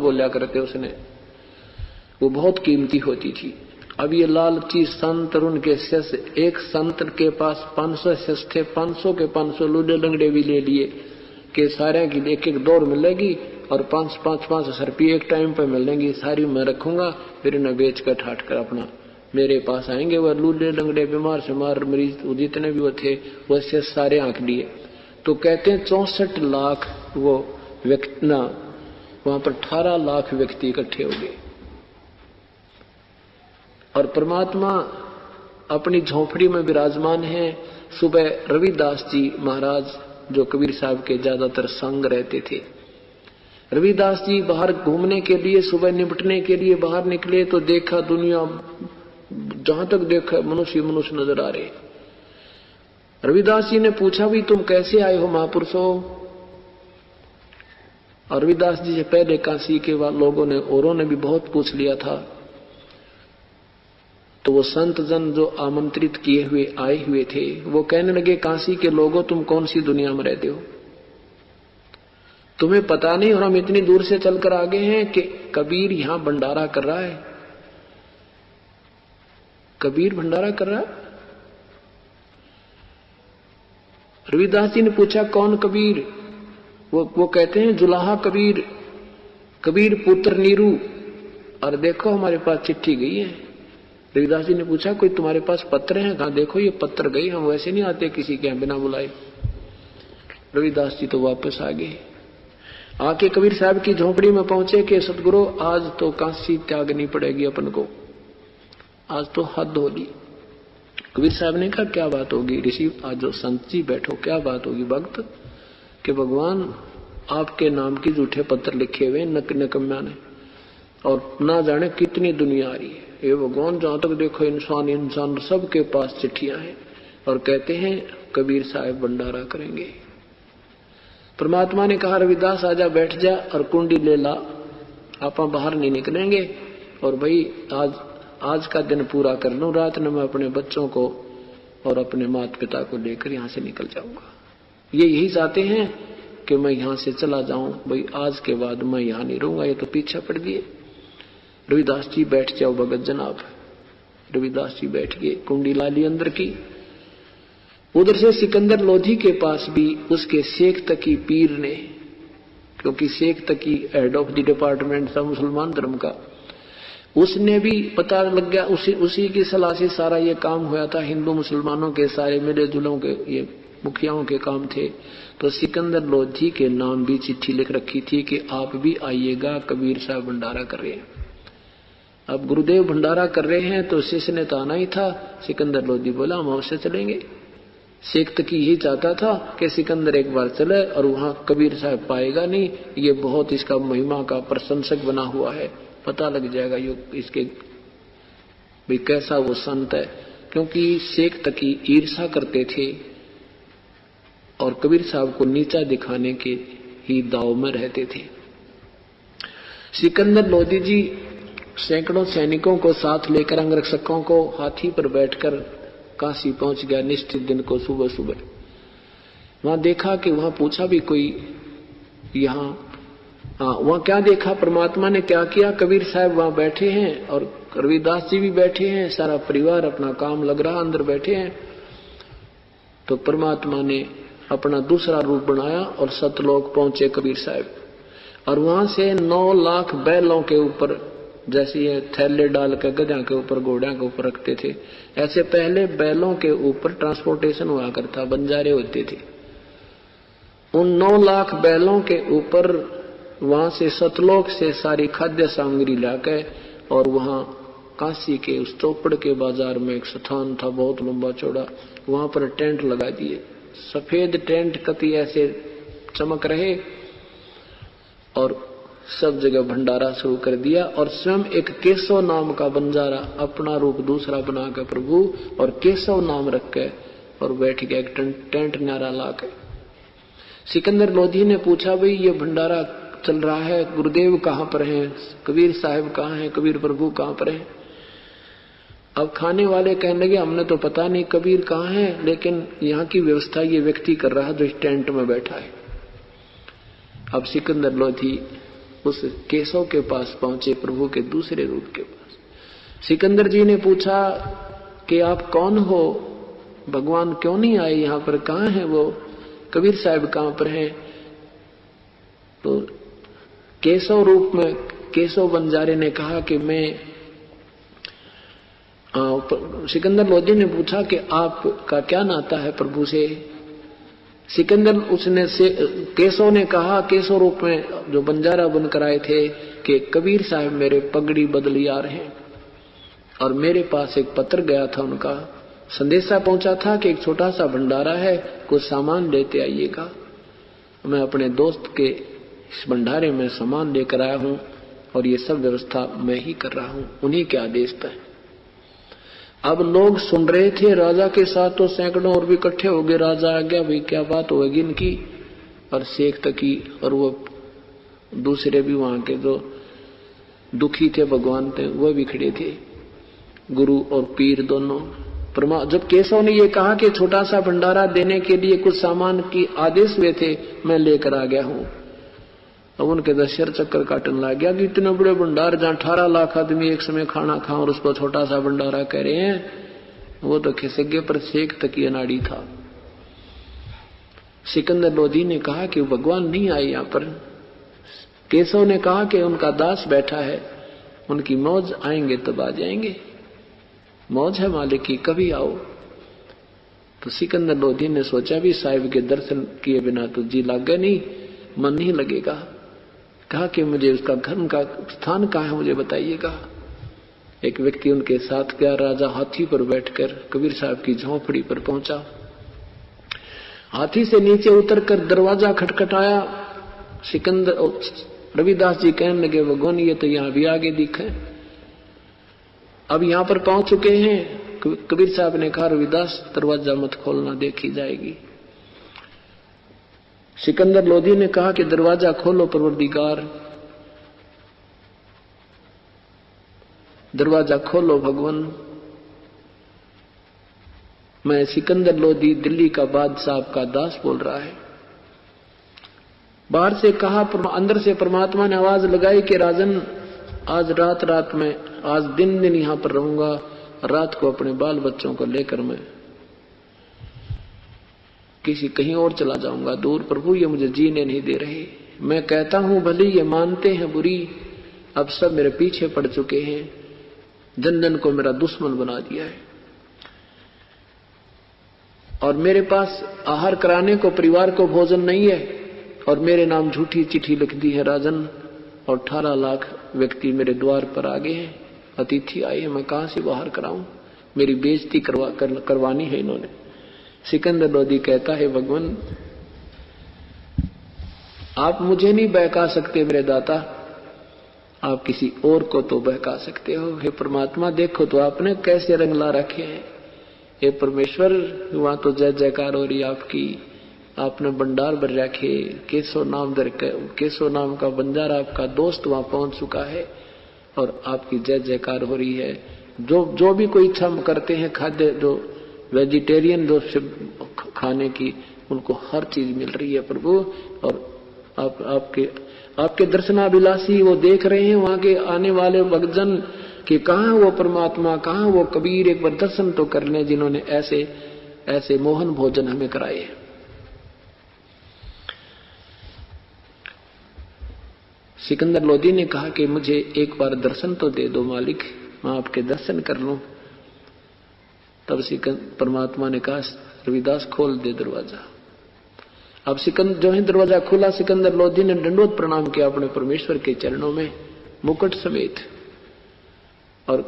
बोला करते उसने, वो बहुत कीमती होती थी। अब ये लालची संत और उनके शिष्य, एक संत के पास 500 शिष्य थे, 500 के 500 लूले लंगड़े भी ले लिए कि सारे की एक एक दौड़ मिलेगी और 5,000 रुपये एक टाइम पर मिलेंगी, सारी मैं रखूंगा, फिर इन्हें बेच कर ठाट कर अपना मेरे पास आएंगे। वह लूले लंगड़े बीमार से मार मरीज जितने भी वो थे वह शिष्य सारे आंक लिए। तो कहते हैं 64 लाख वो व्यक्ति ना, वहां पर 18 लाख व्यक्ति इकट्ठे हो गए और परमात्मा अपनी झोंपड़ी में विराजमान है। सुबह रविदास जी महाराज जो कबीर साहब के ज्यादातर संग रहते थे, रविदास जी बाहर घूमने के लिए, सुबह निपटने के लिए बाहर निकले तो देखा दुनिया जहां तक देखा मनुष्य मनुष्य नजर आ रहे। रविदास जी ने पूछा भी तुम कैसे आए हो महापुरुषों? और रविदास जी से पहले काशी के लोगों ने औरों ने भी बहुत पूछ लिया था। तो वो संत जन जो आमंत्रित किए हुए आए हुए थे वो कहने लगे काशी के लोगों तुम कौन सी दुनिया में रहते हो, तुम्हें पता नहीं और हम इतनी दूर से चलकर आ गए हैं कि कबीर यहां भंडारा कर रहा है। कबीर भंडारा कर रहा है? रविदास जी ने पूछा कौन कबीर? वो कहते हैं जुलाहा कबीर, कबीर पुत्र नीरू। और देखो हमारे पास चिट्ठी गई है। रविदास जी ने पूछा कोई तुम्हारे पास पत्र है? कहा देखो ये पत्र गई, हम वैसे नहीं आते किसी के बिना बुलाए। रविदास जी तो वापस आ गए, आके कबीर साहब की झोपड़ी में पहुंचे कि सतगुरु आज तो काशी त्यागनी पड़ेगी अपन को, आज तो हद होगी। कबीर साहब ने कहा क्या बात होगी ऋषि? आज जो संत जी बैठो, क्या बात होगी भक्त? कि भगवान आपके नाम की झूठे पत्र लिखे हुए नकम्या ने, और ना जाने कितनी दुनिया आ रही है। ये भगवान जहां तक देखो इंसान सबके पास चिट्ठियां हैं और कहते हैं कबीर साहब भंडारा करेंगे। परमात्मा ने कहा रविदास आजा बैठ जा और कुंडी ले ला, आप बाहर नहीं निकलेंगे और भाई आज का दिन पूरा कर लूं, रात में मैं अपने बच्चों को और अपने माता पिता को लेकर यहां से निकल जाऊंगा। ये यही चाहते हैं कि मैं यहां से चला जाऊं, भाई आज के बाद मैं यहां नहीं रहूंगा, ये तो पीछे पड़ दिए। रविदास जी बैठ जाओ भगत जनाब। रविदास जी बैठ गए, कुंडी ला ली अंदर की। उधर से सिकंदर लोधी के पास भी उसके शेख तकी पीर ने, क्योंकि शेख तकी हेड ऑफ द डिपार्टमेंट था मुसलमान धर्म का, उसने भी पता लग गया, उसी की सलाह से सारा ये काम हुआ था। हिंदू मुसलमानों के सारे मिले जुलों के ये मुखियाओं के काम थे। तो सिकंदर लोधी के नाम भी चिट्ठी लिख रखी थी कि आप भी आइएगा, कबीर साहब भंडारा कर रहे हैं। अब गुरुदेव भंडारा कर रहे हैं तो शिष्य ने तो आना ही था। सिकंदर लोधी बोला हम अवश्य चलेंगे। शेख तकी यही चाहता था कि सिकंदर एक बार चले और वहां कबीर साहब पाएगा नहीं, ये बहुत इसका महिमा का प्रशंसक बना हुआ है, पता लग जाएगा ये इसके भी कैसा वो संत है। क्योंकि शेख तकी ईर्षा करते थे और कबीर साहब को नीचा दिखाने के ही दाव में रहते थे। सिकंदर लोधी जी सैकड़ों सैनिकों को साथ लेकर अंगरक्षकों को हाथी पर बैठकर काशी पहुंच गया निश्चित दिन को सुबह सुबह। वहां देखा कि वहां पूछा भी कोई वहां क्या देखा परमात्मा ने क्या किया, कबीर साहब वहां बैठे हैं और रविदास जी भी बैठे हैं, सारा परिवार अपना काम लग रहा अंदर बैठे हैं। तो परमात्मा ने अपना दूसरा रूप बनाया और सतलोक पहुंचे कबीर साहब। और वहां से 9 लाख बैलों के ऊपर, जैसे ये थैले डाल कर गधा के ऊपर घोड़ियों के ऊपर रखते थे, ऐसे पहले बैलों के ऊपर ट्रांसपोर्टेशन हुआ करता, बंजारे होते थे। उन 9 लाख बैलों के ऊपर वहां से सतलोक से सारी खाद्य सामग्री लाकर और वहां काशी के उस चौपड़ के बाजार में एक स्थान था बहुत लंबा चौड़ा, वहां पर टेंट लगा दिए। सफेद टेंट कति ऐसे चमक रहे और सब जगह भंडारा शुरू कर दिया। और स्वयं एक केशव नाम का बंजारा अपना रूप दूसरा बनाकर प्रभु और केशव नाम रख के और बैठ गया एक टेंट न्यारा लाके। सिकंदर लोधी ने पूछा भाई ये भंडारा चल रहा है, गुरुदेव कहाँ पर हैं, कबीर साहब कहाँ हैं, कबीर प्रभु कहाँ पर हैं? अब खाने वाले कहने लगे हमने तो पता नहीं कबीर कहाँ है, लेकिन यहाँ की व्यवस्था ये व्यक्ति कर रहा है जो इस टेंट में बैठा है। अब सिकंदर लोधी उस केशव के पास पहुंचे, प्रभु के दूसरे रूप के पास। सिकंदर जी ने पूछा कि आप कौन हो, भगवान क्यों नहीं आए यहाँ पर, कहाँ है वो, कबीर साहब कहाँ पर हैं? तो केशव रूप में केशव बंजारे ने कहा कि मैं सिकंदर लोधी ने पूछा कि आपका क्या नाता है प्रभु से? सिकंदर केशव ने कहा, केशव रूप में जो बंजारा बनकर आए थे, कि कबीर साहब मेरे पगड़ी बदलियार हैं और मेरे पास एक पत्र गया था, उनका संदेशा पहुंचा था कि एक छोटा सा भंडारा है, कुछ सामान लेते आइएगा। मैं अपने दोस्त के इस भंडारे में सामान लेकर आया हूं और ये सब व्यवस्था मैं ही कर रहा हूं, उन्हीं के आदेश पर। अब लोग सुन रहे थे, राजा के साथ तो सैकड़ों और भी इकट्ठे हो गए। राजा आ गया, भाई क्या बात होगी इनकी? और शेख तकी और वो दूसरे भी वहां के जो दुखी थे भगवान थे, वो भी खड़े थे, गुरु और पीर दोनों। जब केशव ने ये कहा कि छोटा सा भंडारा देने के लिए कुछ सामान की आदेश हुए थे, मैं लेकर आ गया हूं। अब उनके दशर चक्कर काटने लग गया कि इतने बड़े भंडार जहां 18 लाख आदमी एक समय खाना खा और उसको छोटा सा भंडारा कह रहे हैं, वो तो खिसक गए। पर शेख तकी अनाड़ी था। सिकंदर लोधी ने कहा कि भगवान नहीं आए यहाँ पर। केशव ने कहा कि उनका दास बैठा है, उनकी मौज, आएंगे तब आ जाएंगे, मौज है मालिक की, कभी आओ। तो सिकंदर लोधी ने सोचा भी साहिब के दर्शन किए बिना तो जी लागे नहीं, मन नहीं लगेगा। कहा कि मुझे उसका घर का स्थान कहाँ है, मुझे बताइएगा। एक व्यक्ति उनके साथ गया। राजा हाथी पर बैठकर कबीर साहब की झोंपड़ी पर पहुंचा। हाथी से नीचे उतरकर दरवाजा खटखटाया। सिकंदर रविदास जी कहने लगे, भगवान ये तो यहाँ भी आगे दिखे, अब यहाँ पर पहुंच चुके हैं। कबीर साहब ने कहा, रविदास दरवाजा मत खोलना, देखी जाएगी। सिकंदर लोधी ने कहा कि दरवाजा खोलो परवरदिगार, दरवाजा खोलो भगवान। मैं सिकंदर लोधी दिल्ली का बादशाह का दास बोल रहा है। बाहर से कहा, अंदर से परमात्मा ने आवाज लगाई कि राजन, आज रात में, आज दिन यहां पर रहूंगा, रात को अपने बाल बच्चों को लेकर मैं किसी कहीं और चला जाऊंगा दूर। प्रभु ये मुझे जीने नहीं दे रहे। मैं कहता हूं भले ये मानते हैं बुरी, अब सब मेरे पीछे पड़ चुके हैं, जन जन को मेरा दुश्मन बना दिया है और मेरे पास आहार कराने को परिवार को भोजन नहीं है और मेरे नाम झूठी चिट्ठी लिख दी है राजन, और 18 लाख व्यक्ति मेरे द्वार पर आ गए हैं, अतिथि आए हैं, मैं कहां से बाहर कराऊं, मेरी बेइज्जती करवानी है इन्होंने। सिकंदर लोधी कहता है, भगवान आप मुझे नहीं बहका सकते मेरे दाता, आप किसी और को तो बहका सकते हो। हे परमात्मा देखो तो आपने कैसे रंग ला रखे हैं। हे परमेश्वर वहां तो जय जयकार हो रही आपकी, आपने भंडार भर रखे। केशव नाम का बंजारा आपका दोस्त वहां पहुंच चुका है और आपकी जय जयकार हो रही है। जो भी कोई इच्छा करते हैं खाद्य, जो वेजिटेरियन जो खाने की, उनको हर चीज मिल रही है प्रभु। और आपके दर्शनाभिलाषी वो देख रहे हैं वहां के आने वाले भक्तजन कि कहां वो परमात्मा, कहां वो कबीर, एक बार दर्शन तो कर लें जिन्होंने ऐसे ऐसे मोहन भोजन हमें कराए। सिकंदर लोधी ने कहा कि मुझे एक बार दर्शन तो दे दो मालिक, मैं आपके दर्शन कर लूं। तब परमात्मा ने कहा, रविदास खोल दे दरवाजा। अब जो है दरवाजा खुला, सिकंदर लोधी ने दंडवत प्रणाम किया अपने परमेश्वर के चरणों में मुकुट समेत और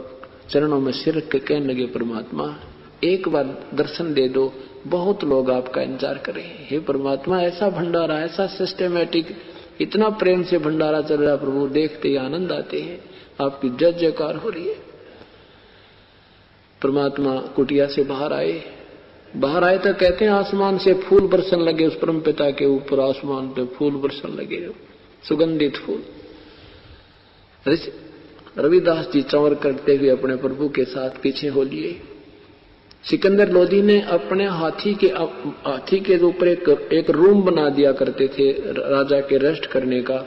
चरणों में सिर के कहने लगे, परमात्मा एक बार दर्शन दे दो, बहुत लोग आपका इंतजार कर रहे हैं। हे परमात्मा ऐसा भंडारा, ऐसा सिस्टमेटिक, इतना प्रेम से भंडारा चल रहा प्रभु, देखते ही आनंद आते हैं, आपकी जय जयकार हो रही है। परमात्मा कुटिया से बाहर आए तो कहते हैं आसमान से फूल बरसन लगे, उस परम पिता के ऊपर आसमान पे फूल बरसन लगे, सुगंधित फूल। रविदास जी चौर करते हुए अपने प्रभु के साथ पीछे हो लिए। सिकंदर लोधी ने अपने हाथी के ऊपर एक रूम बना दिया करते थे राजा के रेस्ट करने का,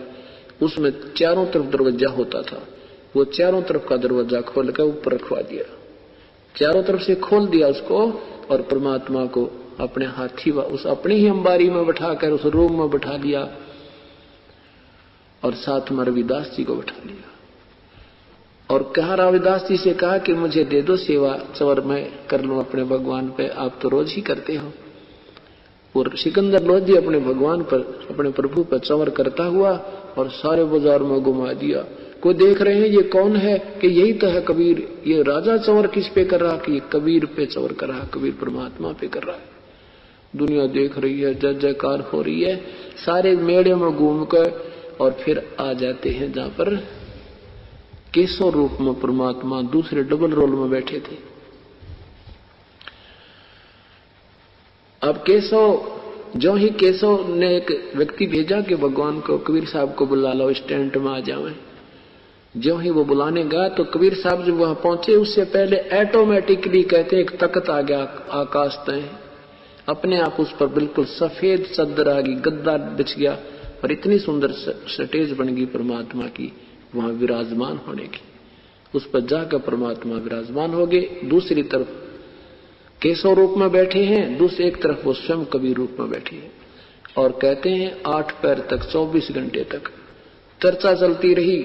उसमें चारों तरफ दरवाजा होता था, वो चारों तरफ का दरवाजा खोल कर ऊपर रखवा दिया, चारों तरफ से खोल दिया उसको, और परमात्मा को अपने हाथी उस अपनी ही अंबारी में बैठाकर उस रूम में बैठा लिया, और साथ में रविदास जी को बैठा लिया, और कहा रविदास जी से कहा कि मुझे दे दो सेवा, चवर मैं कर लूं अपने भगवान पे, आप तो रोज ही करते हो। और सिकंदर लोधी अपने भगवान पर, अपने प्रभु पर चवर करता हुआ और सारे बाजार में घुमा दिया। कोई देख रहे हैं ये कौन है, कि यही तो है कबीर। ये राजा चवर किस पे कर रहा, कि ये कबीर पे चवर कर रहा, कबीर परमात्मा पे कर रहा है। दुनिया देख रही है, जय जयकार हो रही है, सारे मेले में घूम कर, और फिर आ जाते हैं जहां पर केशव रूप में परमात्मा दूसरे डबल रोल में बैठे थे। अब जो ही केशव ने एक व्यक्ति भेजा कि भगवान को, कबीर साहब को बुला लो, स्टैंड में आ जाओ। जो ही वो बुलाने गया तो कबीर साहब जब वहां पहुंचे उससे पहले ऑटोमेटिकली कहते एक तख्त आ गया आकाश तय, अपने आप उस पर बिल्कुल सफेद चादर आ गई, गद्दा बिछ गया, और इतनी सुंदर स्टेज बन गई परमात्मा की वहां विराजमान होने की। उस पर जाकर परमात्मा विराजमान हो गए। दूसरी तरफ केशव रूप में बैठे हैं, दूसरी एक तरफ वो स्वयं कबीर रूप में बैठे हैं, और कहते हैं 8 पैर तक 24 घंटे तक चर्चा चलती रही।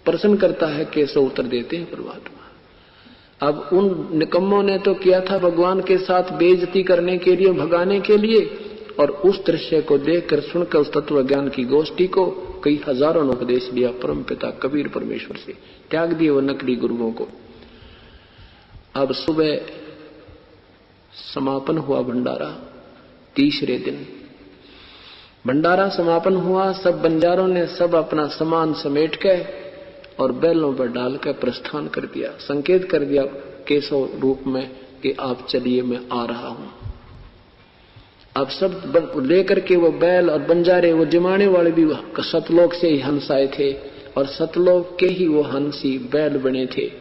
प्रश्न करता है केशव, उत्तर देते हैं परमात्मा। अब उन निकम्मों ने तो किया था भगवान के साथ बेइज्जती करने के लिए, भगाने के लिए, और उस दृश्य को देखकर सुनकर उस तत्व ज्ञान की गोष्ठी को कई हजारों ने उपदेश दिया परम पिता कबीर परमेश्वर से, त्याग दिए वो नकली गुरुओं को। अब सुबह समापन हुआ भंडारा, तीसरे दिन भंडारा समापन हुआ। सब बंजारों ने सब अपना सामान समेट के और बैलों पर डालकर प्रस्थान कर दिया, संकेत कर दिया केशव रूप में कि आप चलिए, मैं आ रहा हूं। अब सब लेकर के वो बैल और बंजारे, वो जमाने वाले भी सतलोक से ही हंस आए थे, और सतलोक के ही वो हंसी बैल बने थे,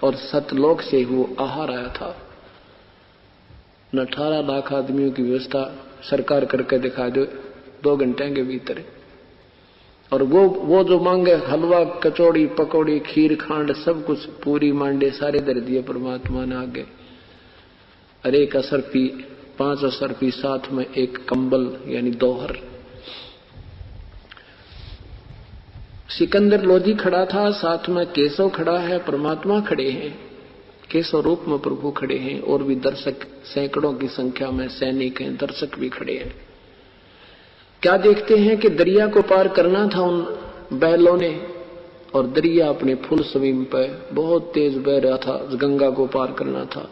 और सतलोक से वो आहार आया था। न 18 लाख आदमियों की व्यवस्था सरकार करके दिखा दो 2 घंटे के भीतर, और वो जो मांगे हलवा, कचौड़ी, पकौड़ी, खीर, खांड, सब कुछ, पूरी मांडे सारे दर दिए परमात्मा ने आगे। अरे एक असरफी, 5 असरफी, साथ में एक कंबल यानी दोहर। सिकंदर लोधी खड़ा था, साथ में केशव खड़ा है, परमात्मा खड़े हैं, केशव रूप में प्रभु खड़े हैं, और भी दर्शक सैकड़ों की संख्या में सैनिक हैं, दर्शक भी खड़े हैं। क्या देखते हैं कि दरिया को पार करना था उन बैलों ने, और दरिया अपने फुल स्विंग पे बहुत तेज बह रहा था, गंगा को पार करना था।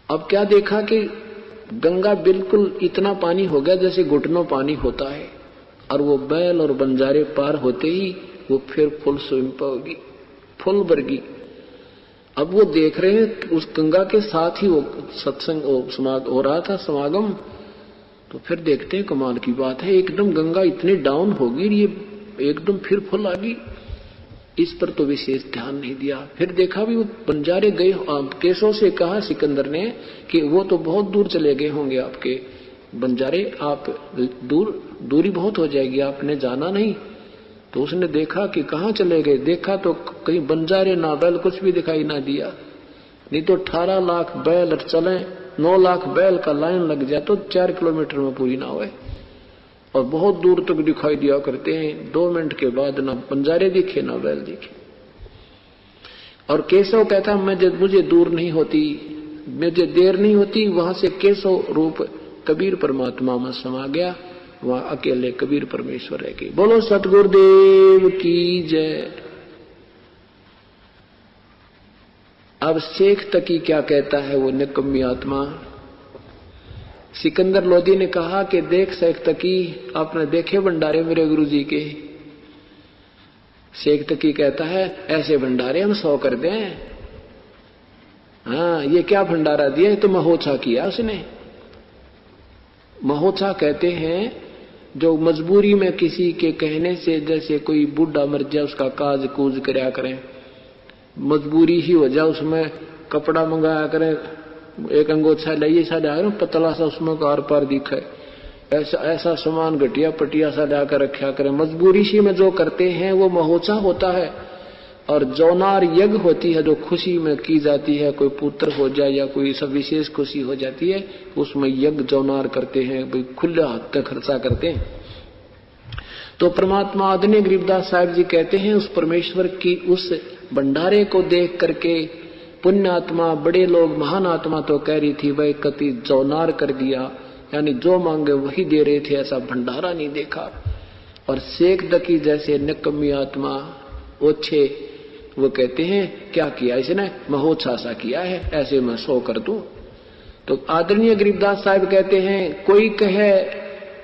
अब क्या देखा कि गंगा बिल्कुल इतना पानी हो गया जैसे घुटनों पानी होता है, और वो बैल और बंजारे पार होते ही वो फिर फुल स्विंग पे होगी, फुल भरगी। अब वो देख रहे हैं उस गंगा के साथ ही वो सत्संग हो रहा था, समागम। तो फिर देखते हैं कमाल की बात है, एकदम गंगा इतनी डाउन होगी, ये एकदम फिर फुल आ गई। इस पर तो विशेष ध्यान नहीं दिया। फिर देखा भी वो बंजारे गए, केशव से कहा सिकंदर ने कि वो तो बहुत दूर चले गए होंगे आपके बंजारे, आप दूरी बहुत हो जाएगी, आपने जाना नहीं। तो उसने देखा कि कहाँ चले गए, देखा तो कहीं बंजारे ना बैल कुछ भी दिखाई ना दिया। नहीं तो 18 लाख बैल चले, 9 लाख बैल का लाइन लग जाए तो 4 किलोमीटर में पूरी ना होए, और बहुत दूर तक दिखाई दिया करते हैं। 2 मिनट के बाद ना बंजारे दिखे ना बैल दिखे। और केशव कहता मुझे दूर नहीं होती, मुझे देर नहीं होती। वहां से केशव रूप कबीर परमात्मा में समा गया, वहां अकेले कबीर परमेश्वर रह गए। बोलो सतगुरुदेव की जय। अब शेख तकी क्या कहता है वो निकम्मी आत्मा। सिकंदर लोधी ने कहा कि देख शेख तकी, आपने देखे भंडारे मेरे गुरुजी के। शेख तकी कहता है ऐसे भंडारे हम 100 कर दें। हाँ, ये क्या भंडारा दिया, तो महोत्सा किया उसने। महोत्सा कहते हैं जो मजबूरी में किसी के कहने से, जैसे कोई बूढ़ा मर जाए उसका काज कूज करया करें, मजबूरी ही हो जाए, उसमें कपड़ा मंगाया करें, एक अंगोछा लाइए साढ़े पतला सा, उसमें आर पार दिखे, ऐसा ऐसा सामान घटिया पटिया सा लाकर रखा करें। मजबूरी सी में जो करते हैं वो महोत्सव होता है। और जौनार यज्ञ होती है जो खुशी में की जाती है, कोई पुत्र हो जाए या कोई सब विशेष खुशी हो जाती है, उसमें यज्ञ जौनार करते हैं, भाई खुले हाथ तक खर्चा करते हैं। तो परमात्मा आदरणीय गरीबदास साहब जी कहते हैं उस परमेश्वर की उस भंडारे को देख करके पुण्य आत्मा, बड़े लोग, महान आत्मा तो कह रही थी वह कति जौनार कर दिया, यानी जो मांगे वही दे रहे थे, ऐसा भंडारा नहीं देखा। और शेख दकी जैसे निकम्मी आत्मा ओछे वो कहते हैं क्या किया इसने, महोत्साह सा किया है, ऐसे मैं 100 कर दूं। तो आदरणीय गरीबदास साहब कहते हैं कोई कहे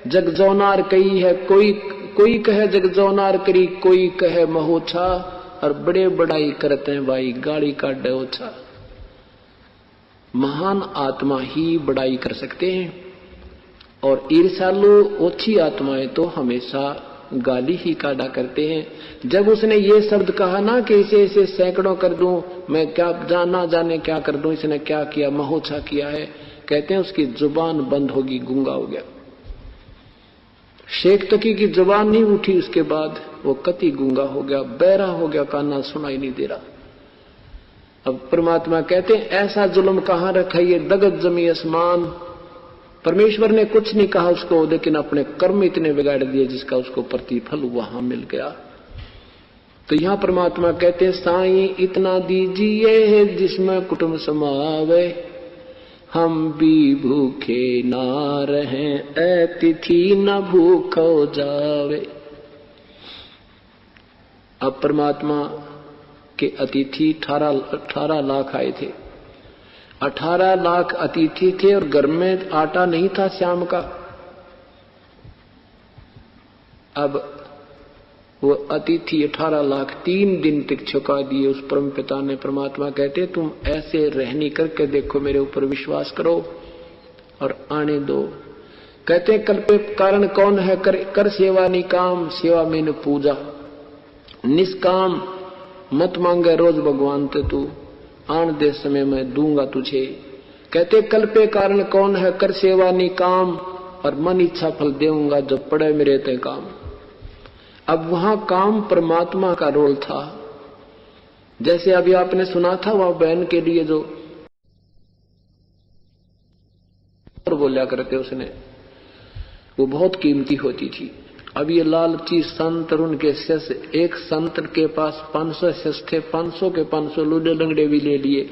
जग जौनार कही है, कोई कहे जग जौनार करी, कोई कहे महोत्साह, और बड़े बड़ाई करते हैं भाई गाड़ी का डोछा। महान आत्मा ही बड़ाई कर सकते हैं और ईर्ष्यालु ओछी आत्माएं तो हमेशा गाली ही काटा करते हैं। जब उसने ये शब्द कहा ना कि इसे इसे सैकड़ों कर दूं, मैं क्या जाना जाने क्या कर दूं, इसने क्या किया, महोत्साह किया है, कहते हैं उसकी जुबान बंद होगी, गूंगा हो गया। शेख तकी की जुबान नहीं उठी, उसके बाद वो कति गूंगा हो गया, बहरा हो गया, काना सुनाई नहीं दे रहा। अब परमात्मा कहते हैं ऐसा जुल्म कहां रखा, ये दगत जमी आसमान। परमेश्वर ने कुछ नहीं कहा उसको, लेकिन अपने कर्म इतने बिगाड़ दिए जिसका उसको प्रतिफल वहां मिल गया। तो यहां परमात्मा कहते हैं साईं इतना दीजिए जिसमें कुटुंब समावे, हम भी भूखे ना रहें, अतिथि न भूखो जावे। अब परमात्मा के अतिथि 18 लाख आए थे, 18 लाख अतिथि थे और घर में आटा नहीं था शाम का। अब वो अतिथि 18 लाख 3 दिन तक छुपा दिए उस परम पिता ने। परमात्मा कहते तुम ऐसे रहनी करके देखो, मेरे ऊपर विश्वास करो और आने दो। कहते कल पे कारण कौन है, कर सेवा निकाम, सेवा में न पूजा, निष्काम मत मांगे रोज भगवान ते तू, आन दे समय में दूंगा तुझे। कहते कल पे कारण कौन है, कर सेवा निकाम, और मन इच्छा फल देऊंगा जब पड़े मेरे ते काम। अब वहां काम परमात्मा का रोल था। जैसे अभी आपने सुना था वह बहन के लिए जो बोला करते उसने, वो बहुत कीमती होती थी। अब ये लालची संत और उनके शिष्य, एक संत के पास 500 शिष्य थे, 500 के 500 लूले लंगड़े भी ले लिए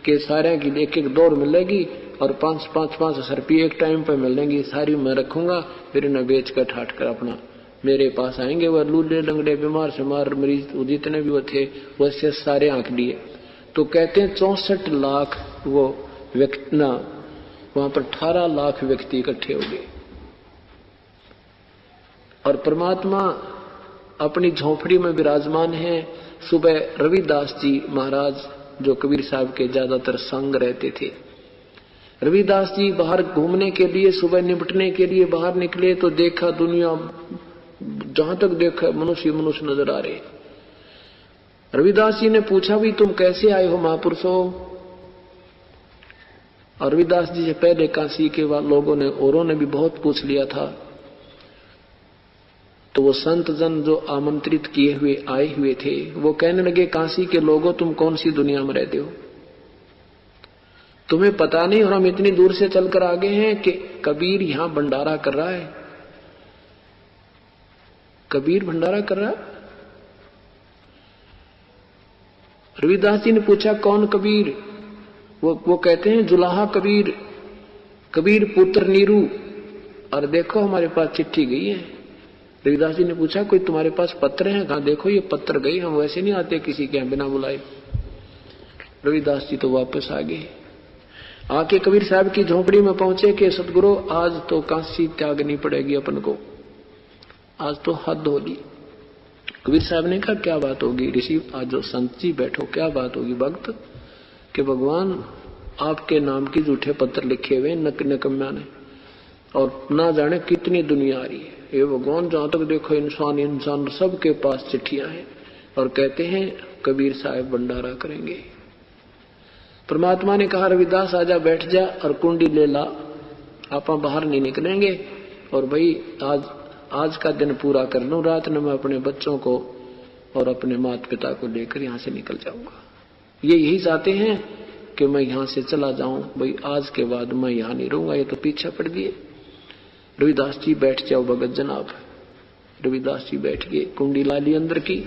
कि सारे की एक एक दौड़ मिलेगी और 500 रुपये एक टाइम पर मिलेंगी, सारी मैं रखूंगा, फिर इन्हें बेच कर ठाट कर अपना मेरे पास आएंगे। वह लूले लंगड़े बीमार शेमार मरीज जितने भी वो थे वो शिष्य सारे आंक लिए। तो कहते हैं 64 लाख वो व्यक्ति ना, वहां पर 18 लाख व्यक्ति इकट्ठे हो गए। और परमात्मा अपनी झोपड़ी में विराजमान है। सुबह रविदास जी महाराज जो कबीर साहब के ज्यादातर संग रहते थे, रविदास जी बाहर घूमने के लिए, सुबह निपटने के लिए बाहर निकले तो देखा दुनिया जहां तक देखा मनुष्य मनुष्य नजर आ रहे। रविदास जी ने पूछा भी तुम कैसे आए हो महापुरुषों। और रविदास जी से पहले काशी के लोगों ने औरों ने भी बहुत पूछ लिया था। तो वो संत जन जो आमंत्रित किए हुए आए हुए थे वो कहने लगे काशी के लोगों तुम कौन सी दुनिया में रहते हो, तुम्हें पता नहीं और हम इतनी दूर से चलकर आ गए हैं कि कबीर यहां भंडारा कर रहा है। कबीर भंडारा कर रहा है। रविदास जी ने पूछा कौन कबीर, वो कहते हैं जुलाहा कबीर, कबीर पुत्र नीरू। और देखो हमारे पास चिट्ठी गई है। रविदास जी ने पूछा कोई तुम्हारे पास पत्र है, कहा देखो ये पत्र गई, हम वैसे नहीं आते किसी के बिना बुलाए। रविदास जी तो वापस आ गए। आके कबीर साहब की झोपड़ी में पहुंचे कि सतगुरु आज तो काशी त्यागनी पड़ेगी अपन को, आज तो हद होगी। कबीर साहब ने कहा क्या बात होगी ऋषि, आज जो संत जी बैठो क्या बात होगी भक्त, कि भगवान आपके नाम की झूठे पत्र लिखे हुए नकम्या ने, और ना जाने कितनी दुनिया आ रही है। ये भगवान जहां तक देखो इंसान सबके पास चिट्ठियां हैं और कहते हैं कबीर साहब भंडारा करेंगे। परमात्मा ने कहा रविदास आजा बैठ जा और कुंडी ले ला, आप बाहर नहीं निकलेंगे और भाई आज का दिन पूरा कर लूं, रात में मैं अपने बच्चों को और अपने माता पिता को लेकर यहाँ से निकल जाऊंगा। ये यही चाहते हैं कि मैं यहाँ से चला जाऊं, भाई आज के बाद मैं यहाँ नहीं रहूंगा, ये तो पीछा पड़ दिए। रविदास जी बैठ जाओ भगत जनाब। रविदास जी बैठ गए, कुंडी ला ली अंदर की।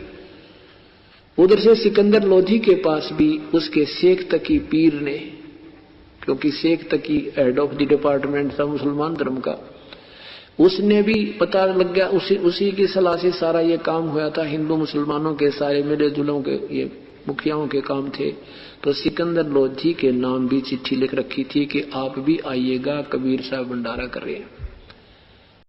उधर से सिकंदर लोधी के पास भी उसके शेख तकी पीर ने, क्योंकि शेख तकी हेड ऑफ द डिपार्टमेंट था मुसलमान धर्म का, उसने भी पता लग गया, उसी की सलाह से सारा ये काम हुआ था। हिंदू मुसलमानों के सारे मिले जुलों के ये मुखियाओं के काम थे। तो सिकंदर लोधी के नाम भी चिट्ठी लिख रखी थी कि आप भी आइएगा, कबीर साहब भंडारा कर रहे हैं।